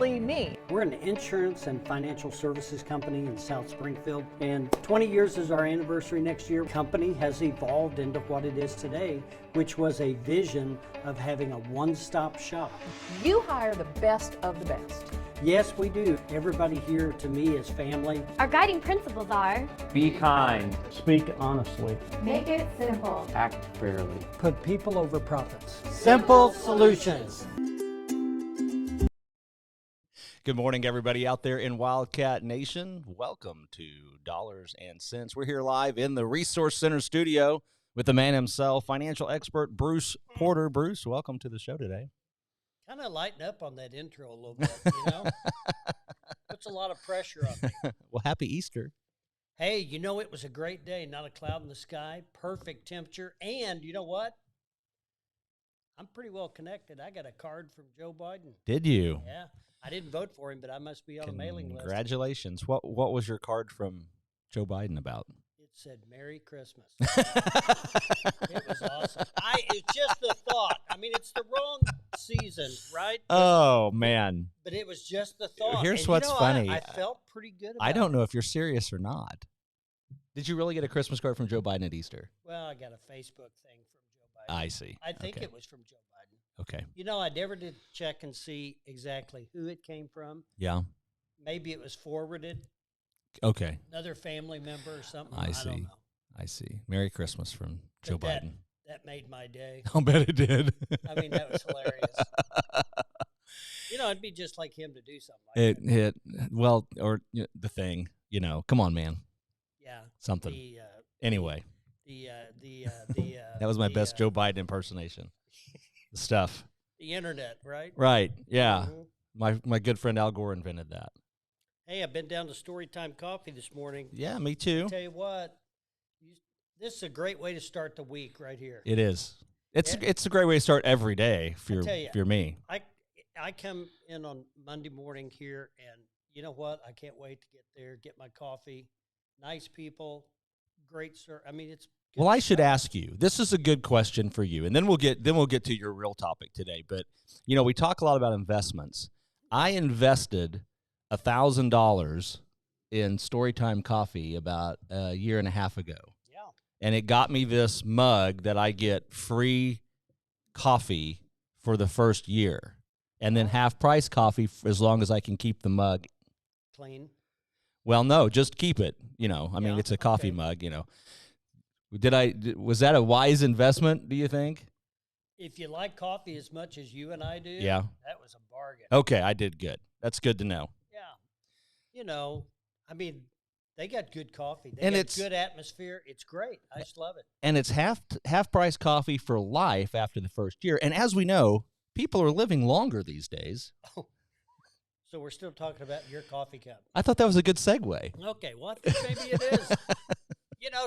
actually mean? We're an insurance and financial services company in South Springfield, and 20 years is our anniversary next year. The company has evolved into what it is today, which was a vision of having a one-stop shop. You hire the best of the best. Yes, we do. Everybody here to me is family. Our guiding principles are: be kind, speak honestly, make it simple, act fairly, put people over profits. Simple solutions. Good morning, everybody out there in Wildcat Nation. Welcome to Dollars and Cents. We're here live in the Resource Center studio with the man himself, financial expert Bruce Porter. Bruce, welcome to the show today. Kind of lighten up on that intro a little bit, you know? Puts a lot of pressure on me. Well, happy Easter. Hey, you know, it was a great day. Not a cloud in the sky, perfect temperature, and you know what? I'm pretty well connected. I got a card from Joe Biden. Did you? Yeah. I didn't vote for him, but I must be on a mailing list. Congratulations. What was your card from Joe Biden about? It said, Merry Christmas. It was awesome. It's just the thought. I mean, it's the wrong season, right? Oh, man. But it was just the thought. Here's and what's funny. I felt pretty good about it. I don't know if you're serious or not. Did you really get a Christmas card from Joe Biden at Easter? Well, I got a Facebook thing from Joe Biden. I see. I think Okay. it was from Joe Biden. Okay. You know, I never did check and see exactly who it came from. Yeah. Maybe it was forwarded. Okay. Another family member or something. I don't see. know. I see. Merry Christmas from Joe But Biden. That made my day. I'll bet it did. I mean, that was hilarious. You know, it'd be just like him to do something like that. The thing, come on, man. Yeah. Something. Anyway. That was my best Joe Biden impersonation. The stuff. The internet, right? Right. Yeah. Mhm. My good friend Al Gore invented that. Hey, I've been down to Storytime Coffee this morning. Yeah, me too. Tell you what, this is a great way to start the week right here. It is. It's a great way to start every day if you're me. I come in on Monday morning here, and you know what? I can't wait to get there, get my coffee. Nice people, great sir. I mean, it's good. Well, I should ask you. This is a good question for you, and then we'll get to your real topic today. But we talk a lot about investments. I invested $1,000 in Storytime Coffee about a year and a half ago. Yeah, and it got me this mug that I get free coffee for the first year, and then half price coffee as long as I can keep the mug clean. Well, no, just keep it. I mean, it's a coffee mug. Was that a wise investment, do you think? If you like coffee as much as you and I do, yeah, that was a bargain. Okay, I did good. That's good to know. Yeah. I mean, they got good coffee. They and got it's good atmosphere. It's great. I just love it. And it's half price coffee for life after the first year. And as we know, people are living longer these days. Oh. So we're still talking about your coffee cup. I thought that was a good segue. Okay, well, I think maybe it is.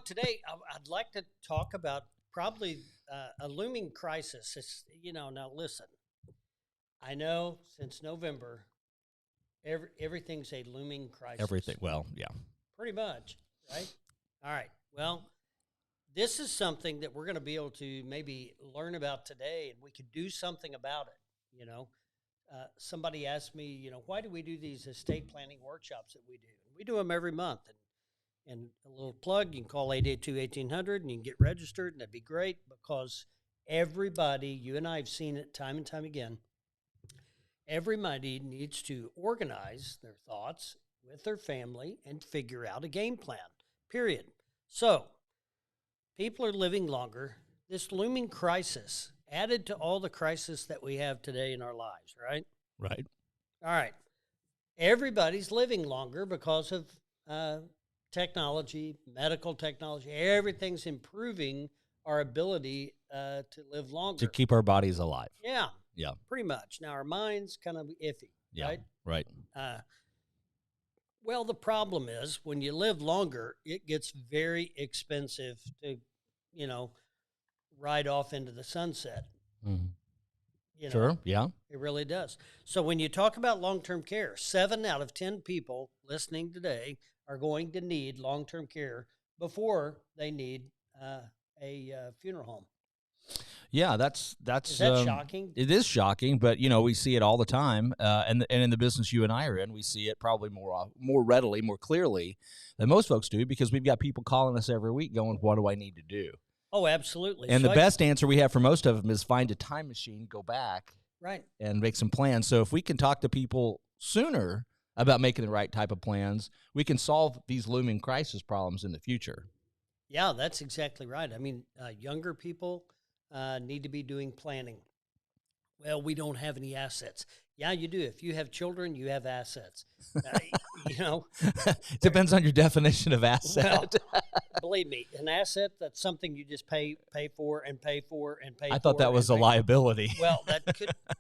Today I'd like to talk about probably a looming crisis. It's, now listen, I know since November, everything's a looming crisis. Everything, well, yeah. Pretty much, right? All right, well, this is something that we're going to be able to maybe learn about today, and we could do something about it, Somebody asked me, why do we do these estate planning workshops that we do? We do them every month. And a little plug, you can call 882-1800 and you can get registered, and that'd be great because everybody, you and I have seen it time and time again, everybody needs to organize their thoughts with their family and figure out a game plan, period. So people are living longer. This looming crisis added to all the crises that we have today in our lives, right? Right. All right. Everybody's living longer because of technology, medical technology. Everything's improving our ability to live longer. To keep our bodies alive. Yeah. Yeah. Pretty much. Now, our mind's kind of iffy, right? Right. Well, the problem is when you live longer, it gets very expensive to, ride off into the sunset. Mm-hmm. Sure, yeah. It really does. So when you talk about long-term care, 7 out of 10 people listening today are going to need long-term care before they need a funeral home. Yeah, that's Is that shocking? It is shocking, but we see it all the time, and in the business you and I are in, we see it probably more readily, more clearly than most folks do, because we've got people calling us every week going, "What do I need to do?" Oh, absolutely. And So the best answer we have for most of them is find a time machine, go back, right. and make some plans. So if we can talk to people sooner about making the right type of plans, we can solve these looming crisis problems in the future. Yeah, that's exactly right. I mean, younger people need to be doing planning. Well, we don't have any assets. Yeah, you do. If you have children, you have assets. Uh, you know, Depends on your definition of well, asset. believe me, an asset, that's something you just pay for and pay for and pay for. I thought that was a and pay- liability. Well,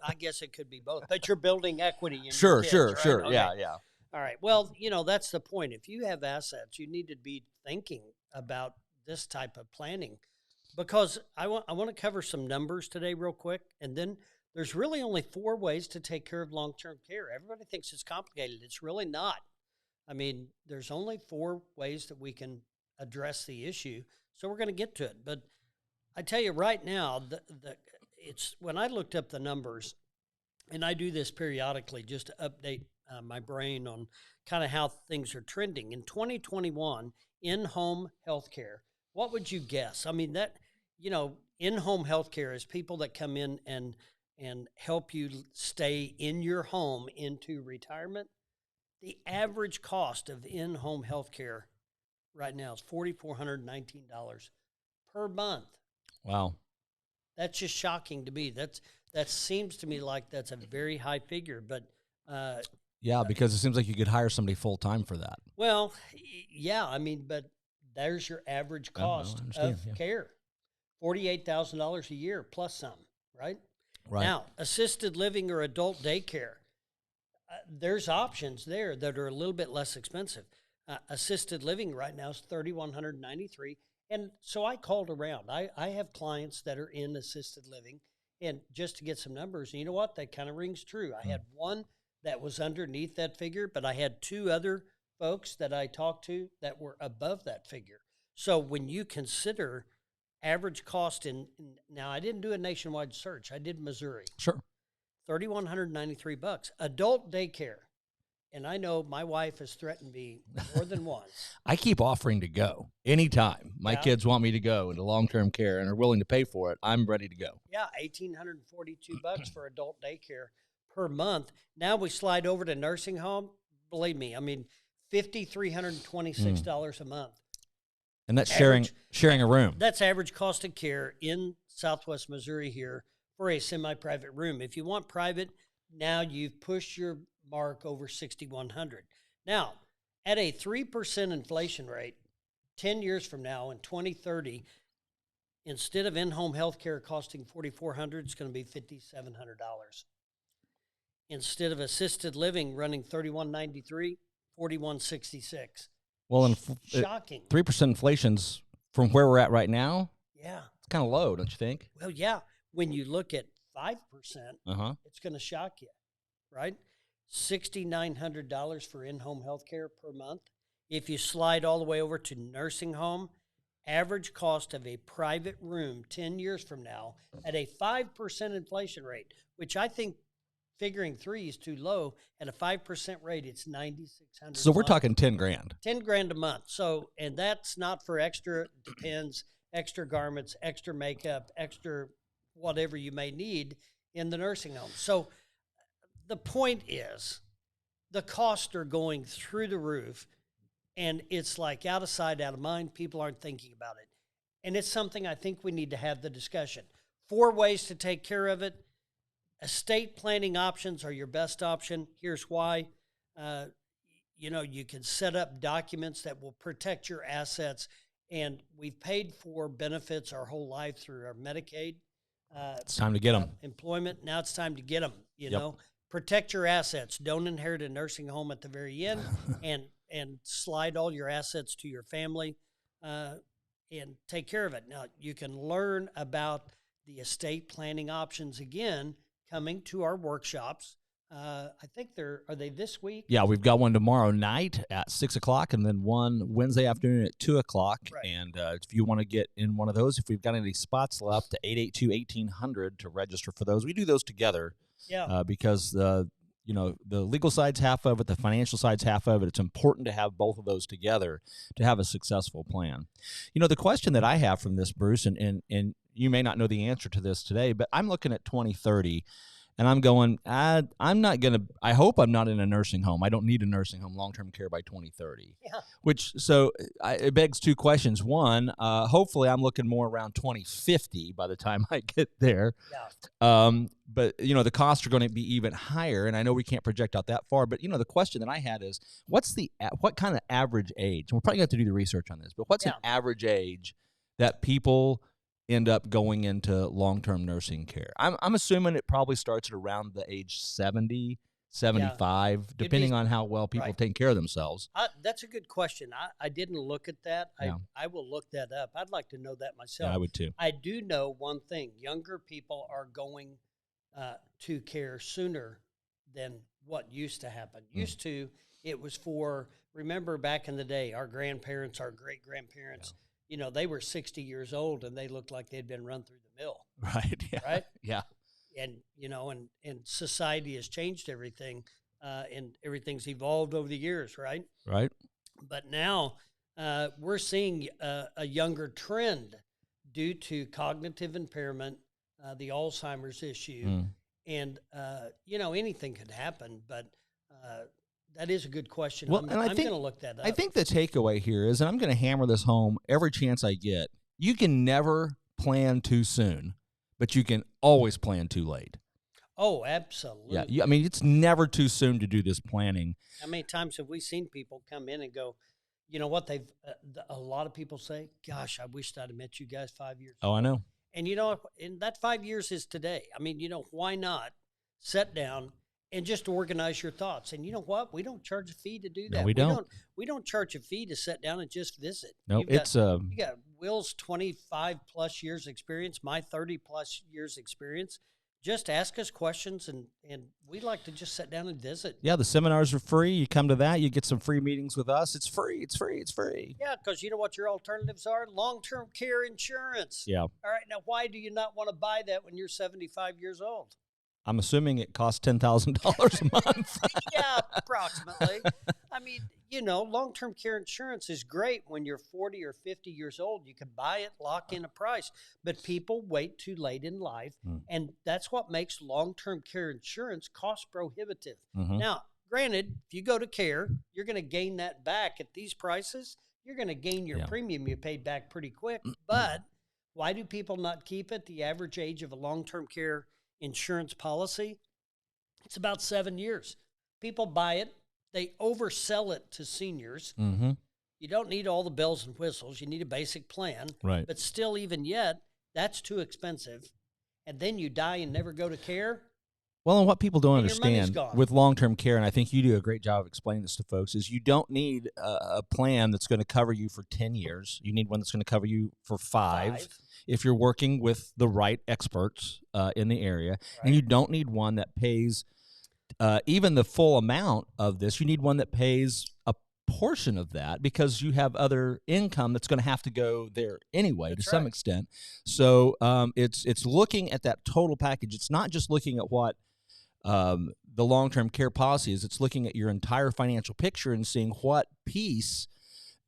I guess it could be both. But you're building equity in your Sure, kids, sure, right? sure. Okay. Yeah. All right. Well, that's the point. If you have assets, you need to be thinking about this type of planning, because I want to cover some numbers today real quick, and then there's really only 4 ways to take care of long-term care. Everybody thinks it's complicated. It's really not. I mean, there's only 4 ways that we can address the issue. So we're going to get to it. But I tell you right now, it's when I looked up the numbers, and I do this periodically just to update my brain on kind of how things are trending. In 2021, in-home healthcare, what would you guess? I mean, in-home healthcare is people that come in and help you stay in your home into retirement. The average cost of in-home healthcare right now is $4,419 per month. Wow. That's just shocking to me. That seems to me like that's a very high figure, but Yeah, because it seems like you could hire somebody full time for that. well, yeah, I mean, but there's your average I know, I cost understand, of yeah. care, $48,000 a year plus some, right? Right. Now, assisted living or adult daycare, there's options there that are a little bit less expensive. Assisted living right now is $3,193, and so I called around. I have clients that are in assisted living, and just to get some numbers, and you know what? That kind of rings true. I had one that was underneath that figure, but I had 2 other folks that I talked to that were above that figure. So when you consider average cost now I didn't do a nationwide search. I did Missouri. Sure. $3,193. Adult daycare. And I know my wife has threatened me more than once. I keep offering to go anytime my Yeah. kids want me to go into long-term care and are willing to pay for it. I'm ready to go. Yeah, $1,842 for adult daycare per month. Now we slide over to nursing home. Believe me, I mean, $5,326 a month. And that's Average- sharing a room. That's average cost of care in Southwest Missouri here for a semi-private room. If you want private, now you've pushed your mark over 6,100. Now, at a 3% inflation rate, 10 years from now in 2030, instead of in-home health care costing $4,400, it's going to be $5,700. Instead of assisted living running $3,193, $4,166. Well, and Shocking. 3% inflation's from where we're at right now. Yeah. It's kind of low, don't you think? Well, yeah. When you look at 5%, it's going to shock you, right? $6,900 for in-home health care per month. If you slide all the way over to nursing home, average cost of a private room 10 years from now at a 5% inflation rate, which I think figuring 3 is too low. At a 5% rate, it's $9,600. So we're a month. talking 10 grand. 10 grand a month. So, and that's not for extra depends, extra garments, extra makeup, extra whatever you may need in the nursing home. So the point is the costs are going through the roof, and it's like out of sight, out of mind. People aren't thinking about it. And it's something I think we need to have the discussion. 4 ways to take care of it. Estate planning options are your best option. Here's why. You can set up documents that will protect your assets. And we've paid for benefits our whole life through our Medicaid. It's time to get them. Employment. Now it's time to get them, know. Protect your assets. Don't inherit a nursing home at the very end and slide all your assets to your family and take care of it. Now, you can learn about the estate planning options again coming to our workshops. I think are they this week? Yeah, we've got one tomorrow night at 6 o'clock, and then one Wednesday afternoon at 2 o'clock. Right. And if you want to get in one of those, if we've got any spots left, to 882-1800 to register for those. We do those together. Yeah. Because the legal side's half of it, the financial side's half of it. It's important to have both of those together to have a successful plan. The question that I have from this, Bruce, and you may not know the answer to this today, but I'm looking at 2030. And I'm going, I hope I'm not in a nursing home. I don't need a nursing home, long-term care by 2030. Yeah. It begs two questions. One, hopefully I'm looking more around 2050 by the time I get there. Yeah. But, the costs are going to be even higher, and I know we can't project out that far. But, the question that I had is, what kind of average age? And we're probably going to have to do the research on this, but what's an average age that people end up going into long-term nursing care? I'm assuming it probably starts at around the age 70, 75, depending on how well people take care of themselves. That's a good question. I didn't look at that. I will look that up. I'd like to know that myself. Yeah, I would too. I do know one thing. Younger people are going to care sooner than what used to happen. Used to, it was remember back in the day, our grandparents, our great-grandparents, they were 60 years old and they looked like they'd been run through the mill. Right. Yeah. Right. Yeah. And, and society has changed everything, and everything's evolved over the years. Right. Right. But now we're seeing a younger trend due to cognitive impairment, the Alzheimer's issue. And, anything could happen, but that is a good question. Well, I'm going to look that up. I think the takeaway here is, and I'm going to hammer this home every chance I get, you can never plan too soon, but you can always plan too late. Oh, absolutely. Yeah, it's never too soon to do this planning. How many times have we seen people come in and go, you know what, a lot of people say, gosh, I wished I'd have met you guys 5 years ago. Oh, I know. And, and that 5 years is today. Why not sit down and just organize your thoughts? And you know what? We don't charge a fee to do that. No, we don't. We don't charge a fee to sit down and just visit. No, you got Will's 25 plus years experience, my 30 plus years experience. Just ask us questions, and we like to just sit down and visit. Yeah, the seminars are free. You come to that, you get some free meetings with us. It's free. It's free. It's free. Yeah, because you know what your alternatives are? Long-term care insurance. Yeah. All right, now why do you not want to buy that when you're 75 years old? I'm assuming it costs $10,000 a month. Yeah, approximately. Long-term care insurance is great when you're 40 or 50 years old. You can buy it, lock in a price. But people wait too late in life, and that's what makes long-term care insurance cost prohibitive. Now, granted, if you go to care, you're going to gain that back at these prices. You're going to gain your premium you paid back pretty quick. But why do people not keep it? The average age of a long-term care insurance policy, it's about 7 years. People buy it. They oversell it to seniors. You don't need all the bells and whistles. You need a basic plan. Right. But still, even yet, that's too expensive. And then you die and never go to care. Well, and what people don't And your money's understand gone. with long-term care, and I think you do a great job of explaining this to folks, is you don't need a plan that's going to cover you for 10 years. You need one that's going to cover you for five if you're working with the right experts in the area. Right. And you don't need one that pays even the full amount of this. You need one that pays a portion of that because you have other income that's going to have to go there anyway to some extent. So it's looking at that total package. It's not just looking at what the long-term care policy is. It's looking at your entire financial picture and seeing what piece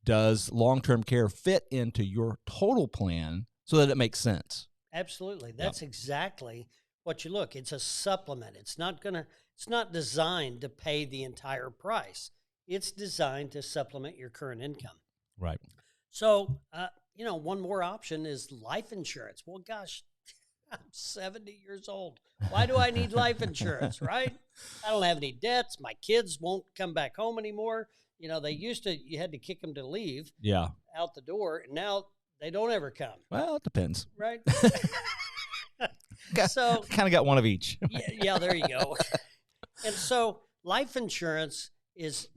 does long-term care fit into your total plan so that it makes sense. Absolutely. That's exactly what you look. It's a supplement. It's not designed to pay the entire price. It's designed to supplement your current income. Right. So, one more option is life insurance. Well, gosh, I'm 70 years old. Why do I need life insurance, right? I don't have any debts. My kids won't come back home anymore. You had to kick them to leave out the door, and now they don't ever come. Well, it depends. Right? So kind of got one of each. Yeah, there you go. And so life insurance is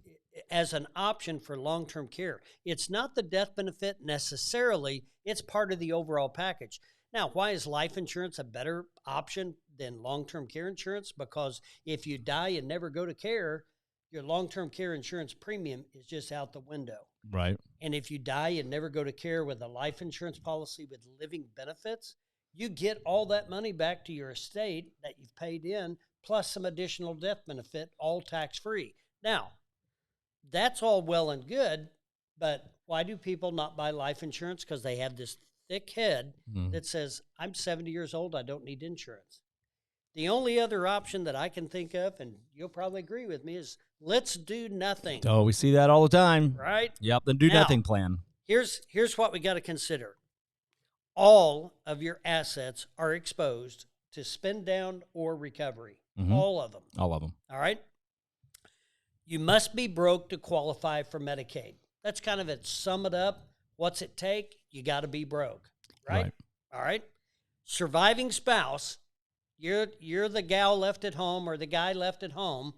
as an option for long-term care. It's not the death benefit necessarily. It's part of the overall package. Now, why is life insurance a better option than long-term care insurance? Because if you die and never go to care, your long-term care insurance premium is just out the window. Right. And if you die and never go to care with a life insurance policy with living benefits, you get all that money back to your estate that you've paid in, plus some additional death benefit, all tax-free. Now, that's all well and good, but why do people not buy life insurance? Because they have this thick head that says, I'm 70 years old, I don't need insurance. The only other option that I can think of, and you'll probably agree with me, is let's do nothing. Oh, we see that all the time. Right? Yep, the do Now, nothing plan. Here's what we got to consider. All of your assets are exposed to spend down or recovery. All of them. All of them. All right? You must be broke to qualify for Medicaid. That's kind of it. Sum it up. What's it take? You got to be broke. Right? All right? Surviving spouse, you're the gal left at home or the guy left at home.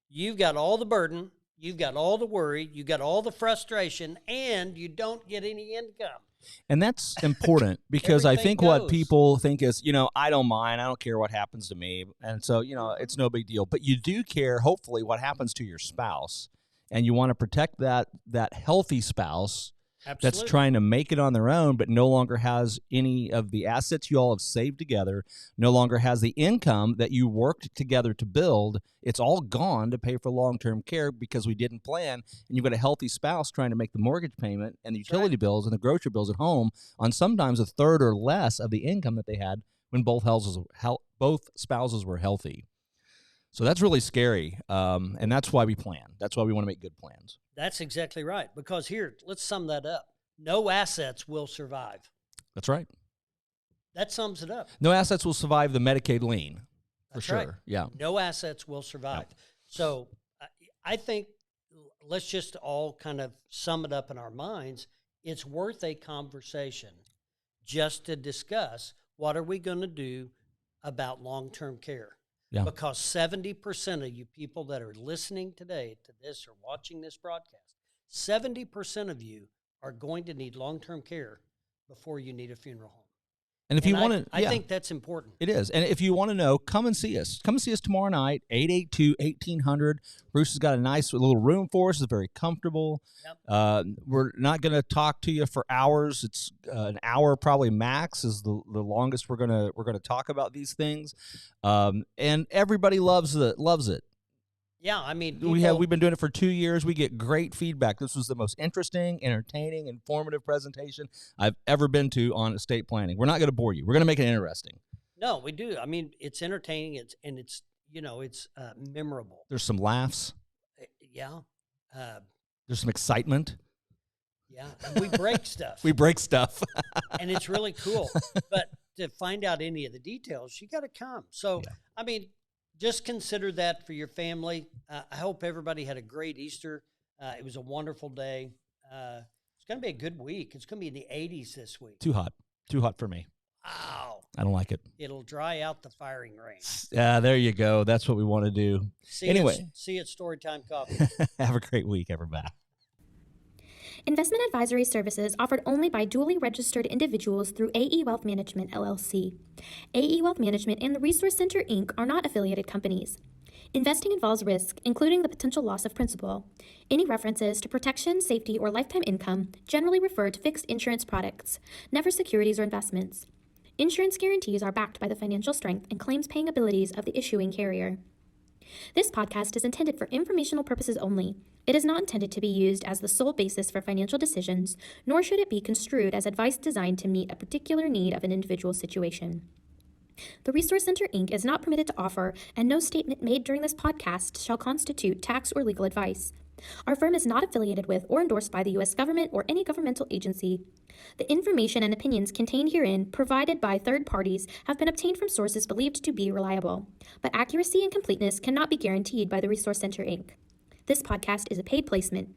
You've got all the burden. You've got all the worry. You've got all the frustration, and you don't get any income. And that's important because I Everything think what goes. people think is, I don't mind. I don't care what happens to me. And so, it's no big deal. But you do care, hopefully, what happens to your spouse. And you want to protect that healthy spouse Absolutely. that's trying to make it on their own, but no longer has any of the assets you all have saved together, no longer has the income that you worked together to build. It's all gone to pay for long-term care because we didn't plan. And you've got a healthy spouse trying to make the mortgage payment and the utility bills and the grocery bills at home on sometimes a third or less of the income that they had when both spouses were healthy. So that's really scary, and that's why we plan. That's why we want to make good plans. That's exactly right. Because here, let's sum that up. No assets will survive. That's right. That sums it up. No assets will survive the Medicaid lien, for That's sure. right. Yeah. No assets will survive. So I think let's just all kind of sum it up in our minds. It's worth a conversation just to discuss what are we going to do about long-term care. Yeah. Because 70% of you people that are listening today to this or watching this broadcast, 70% of you are going to need long-term care before you need a funeral home. And if you want to, I think that's important. It is. And if you want to know, come and see us. Come and see us tomorrow night, 882-1800. Bruce has got a nice little room for us. It's very comfortable. Yep. We're not going to talk to you for hours. It's an hour probably max is the longest we're gonna talk about these things. And everybody loves it. Yeah, I mean, We've been doing it for 2 years. We get great feedback. This was the most interesting, entertaining, informative presentation I've ever been to on estate planning. We're not going to bore you. We're going to make it interesting. No, we do. I mean, it's entertaining. It's memorable. There's some laughs. Yeah. There's some excitement. Yeah. And we break stuff. We break stuff. And it's really cool. But to find out any of the details, you got to come. So, I mean, just consider that for your family. I hope everybody had a great Easter. It was a wonderful day. It's going to be a good week. It's going to be in the 80s this week. Too hot for me. Wow. I don't like it. It'll dry out the firing range. Yeah, there you go. That's what we want to do. See you at Storytime Coffee. Have a great week, everybody. Investment advisory services offered only by duly registered individuals through AE Wealth Management, LLC. AE Wealth Management and the Resource Center, Inc. are not affiliated companies. Investing involves risk, including the potential loss of principal. Any references to protection, safety, or lifetime income generally refer to fixed insurance products, never securities or investments. Insurance guarantees are backed by the financial strength and claims-paying abilities of the issuing carrier. This podcast is intended for informational purposes only. It is not intended to be used as the sole basis for financial decisions, nor should it be construed as advice designed to meet a particular need of an individual situation. The Resource Center, Inc. is not permitted to offer, and no statement made during this podcast shall constitute tax or legal advice. Our firm is not affiliated with or endorsed by the U.S. government or any governmental agency. The information and opinions contained herein, provided by third parties, have been obtained from sources believed to be reliable, but accuracy and completeness cannot be guaranteed by the Resource Center, Inc. This podcast is a paid placement.